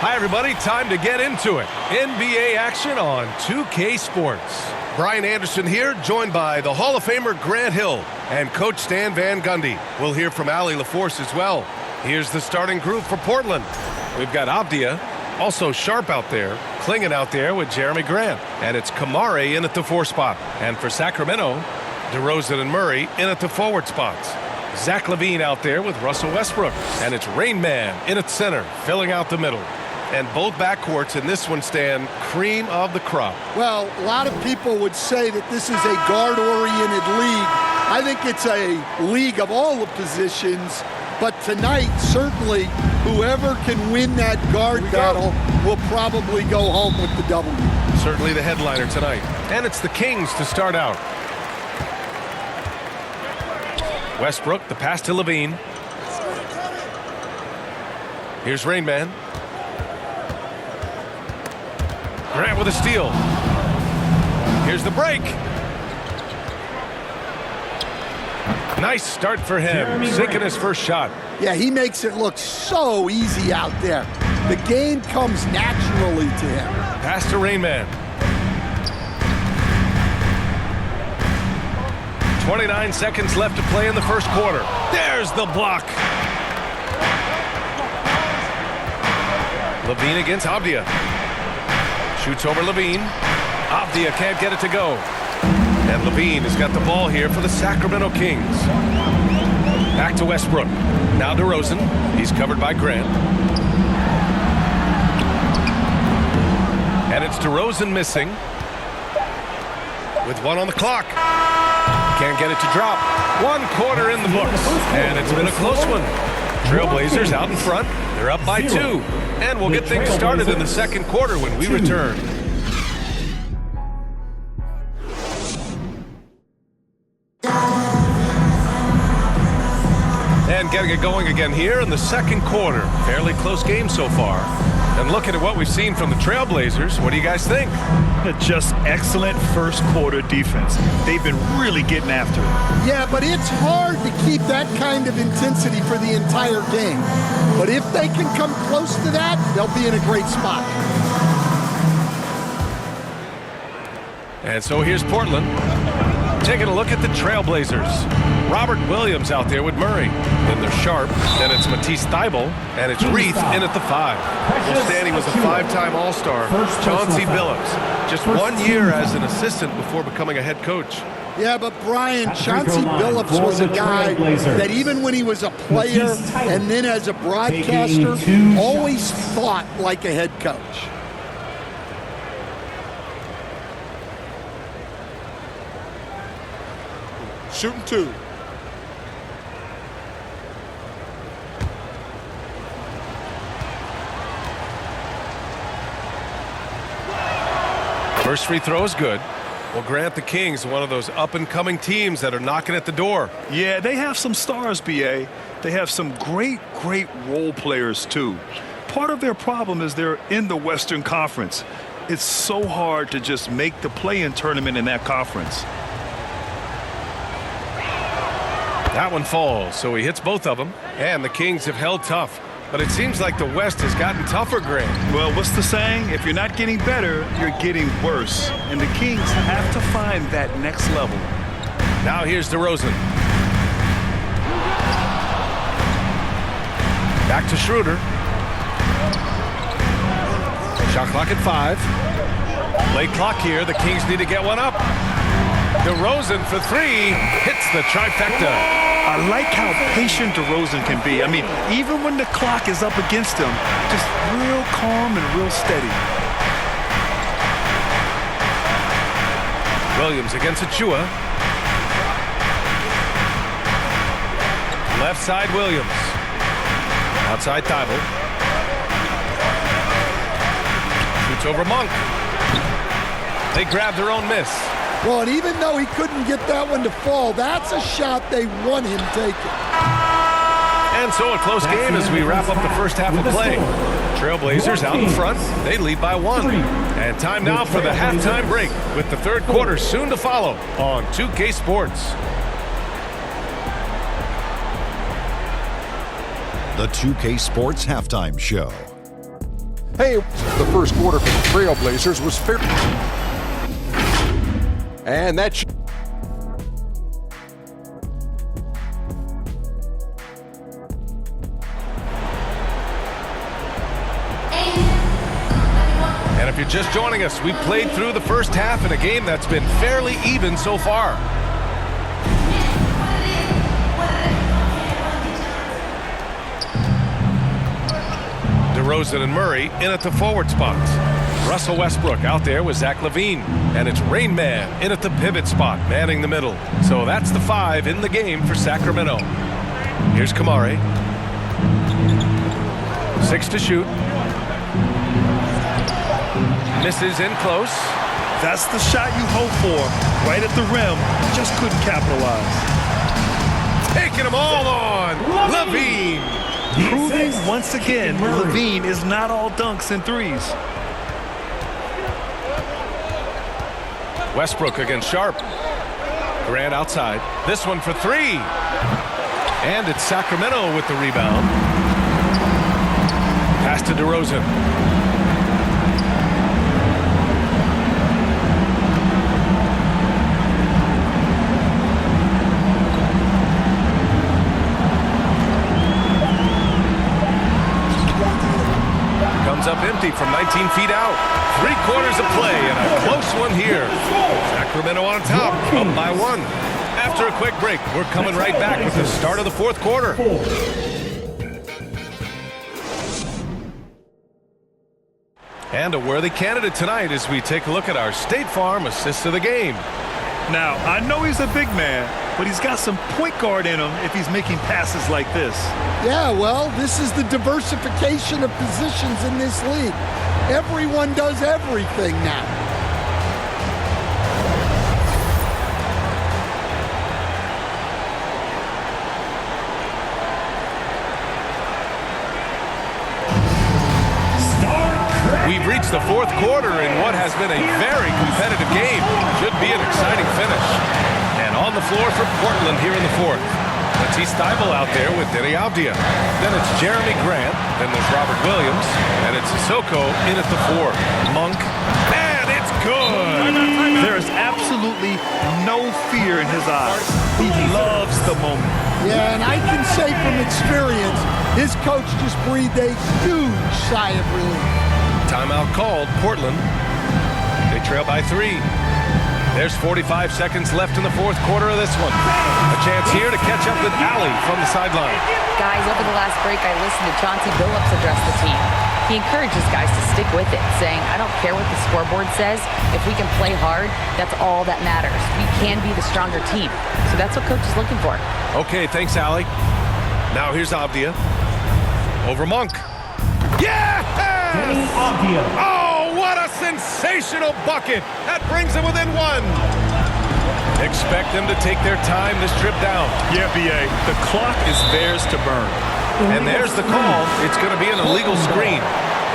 Hi, everybody. Time to get into it. NBA action on 2K Sports. Brian Anderson here, joined by the Hall of Famer Grant Hill and Coach Stan Van Gundy. We'll hear from Allie LaForce as well. Here's the starting group for Portland. We've got Avdija, also Sharpe out there, Klingon out there with Jeremy Grant. And it's Kamare in at the 4 spot. And for Sacramento, DeRozan and Murray in at the forward spots. Zach LaVine out there with Russell Westbrook. And it's Rain Man in at center, filling out the middle. And both backcourts in this one stand cream of the crop. Well, a lot of people would say that this is a guard-oriented league. I think it's a league of all the positions. But tonight, certainly, whoever can win that guard battle will probably go home with the W. Certainly the headliner tonight. And it's the Kings to start out. Westbrook, the pass to LaVine. Here's Rain Man. Grant with a steal. Here's the break. Nice start for him. Sinking his first shot. Yeah, he makes it look so easy out there. The game comes naturally to him. Pass to Rain Man. 29 seconds left to play in the first quarter. There's the block. LaVine against Avdija. Shoots over LaVine. Avdija can't get it to go. And LaVine has got the ball here for the Sacramento Kings. Back to Westbrook. Now DeRozan. He's covered by Grant. And it's DeRozan missing. With 1 on the clock. Can't get it to drop. 1 quarter in the books. And it's been a close one. Trailblazers out in front. They're up by 2. And we'll get things started in the second quarter when we return. And getting it going again here in the second quarter. Fairly close game so far. And looking at what we've seen from the Trailblazers, what do you guys think? Just excellent first quarter defense. They've been really getting after it. Yeah, but it's hard to keep that kind of intensity for the entire game. But if they can come close to that, they'll be in a great spot. And so here's Portland. Taking a look at the Trailblazers. Robert Williams out there with Murray. Then there's Sharpe. Then it's Matisse Thybulle. And it's Reith in at the 5. Well, Stanley was a 5-time All-Star. Chauncey Billups. Just 1 year as an assistant before becoming a head coach. Yeah, but Brian, Chauncey Billups was a guy that even when he was a player and then as a broadcaster, always thought like a head coach. Shooting 2. First free throw is good. Well, Grant, the Kings, one of those up-and-coming teams that are knocking at the door. Yeah, they have some stars, B.A. They have some great role players, too. Part of their problem is they're in the Western Conference. It's so hard to just make the play-in tournament in that conference. That one falls, so he hits both of them. And the Kings have held tough. But it seems like the West has gotten tougher, Grant. Well, what's the saying? If you're not getting better, you're getting worse. And the Kings have to find that next level. Now here's DeRozan. Back to Schroeder. Shot clock at 5. Late clock here. The Kings need to get one up. DeRozan for 3. Hits the trifecta. I like how patient DeRozan can be. I mean, even when the clock is up against him, just real calm and real steady. Williams against Achua. Left side Williams. Outside Thybulle. Shoots over Monk. They grab their own miss. Well, and even though he couldn't get that one to fall, that's a shot they want him taking. And so a close game as we wrap up the first half of play. Trailblazers out in front. They lead by 1. And time now for the halftime break with the third quarter soon to follow on 2K Sports. The 2K Sports Halftime Show. Hey, the first quarter for the Trailblazers was fair. And that's... And if you're just joining us, we played through the first half in a game that's been fairly even so far. DeRozan and Murray in at the forward spots. Russell Westbrook out there with Zach LaVine. And it's Rain Man in at the pivot spot, manning the middle. So that's the 5 in the game for Sacramento. Here's Kamare. 6 to shoot. Misses in close. That's the shot you hope for. Right at the rim. Just couldn't capitalize. Taking them all on. LaVine. Proving once again, LaVine is not all dunks and threes. Westbrook against Sharpe. Grant outside. This one for 3. And it's Sacramento with the rebound. Pass to DeRozan. Up empty from 19 feet out. 3 quarters of play and a close one here. Sacramento on top, up by 1. After a quick break, we're coming right back with the start of the 4th quarter. And a worthy candidate tonight as we take a look at our State Farm assist of the game. Now, I know he's a big man, but he's got some point guard in him if he's making passes like this. Yeah, well, this is the diversification of positions in this league. Everyone does everything now. We've reached the 4th quarter in what has been a very competitive game. Should be an exciting finish. And on the floor for Portland here in the 4th. Matisse Thybulle out there with Deni Avdija. Then it's Jeremy Grant. Then there's Robert Williams. And it's Sissoko in at the 4. Monk. And it's good. There is absolutely no fear in his eyes. He loves the moment. Yeah, and I can say from experience, his coach just breathed a huge sigh of relief. Timeout called, Portland. They trail by 3. There's 45 seconds left in the 4th quarter of this one. A chance here to catch up with Allie from the sideline. Guys, over the last break, I listened to Chauncey Billups address the team. He encourages guys to stick with it, saying, I don't care what the scoreboard says. If we can play hard, that's all that matters. We can be the stronger team. So that's what coach is looking for. Okay, thanks, Allie. Now here's Avdija. Over Monk. Yeah! Deni Avdija. Oh, what a sensational bucket! That brings them within 1. Expect them to take their time this trip down. Yeah, B.A., the clock is theirs to burn. And there's the call. It's going to be an illegal screen.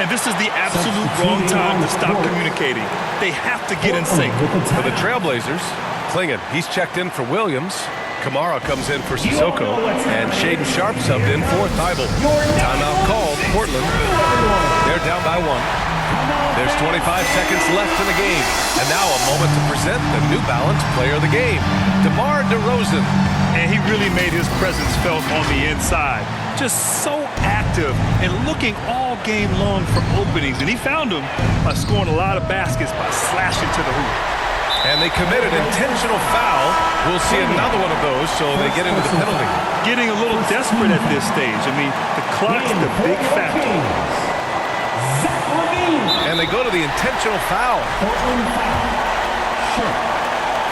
And this is the absolute wrong time to stop communicating. They have to get in sync. For the Trailblazers, Klingon, he's checked in for Williams. Kamara comes in for Sissoko. And Shaedon Sharpe subbed in for Thybulle. Timeout called, Portland. They're down by 1. There's 25 seconds left in the game. And now a moment to present the New Balance player of the game, DeMar DeRozan. And he really made his presence felt on the inside. Just so active and looking all game long for openings. And he found them by scoring a lot of baskets by slashing to the hoop. And they committed intentional foul. We'll see another one of those, so they get into the penalty. Getting a little desperate at this stage. I mean, the clock's the big factor. And they go to the intentional foul.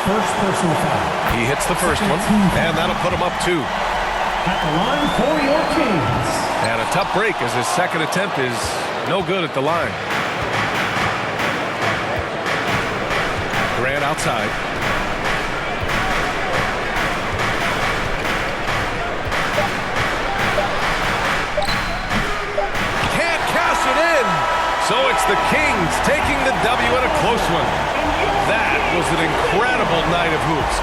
First personal foul. He hits the first one, and that'll put him up 2. At the line for your Kings. And a tough break as his second attempt is no good at the line. Grant outside. Can't cash it in. So it's the Kings taking the W in a close one. That was an incredible night of hoops.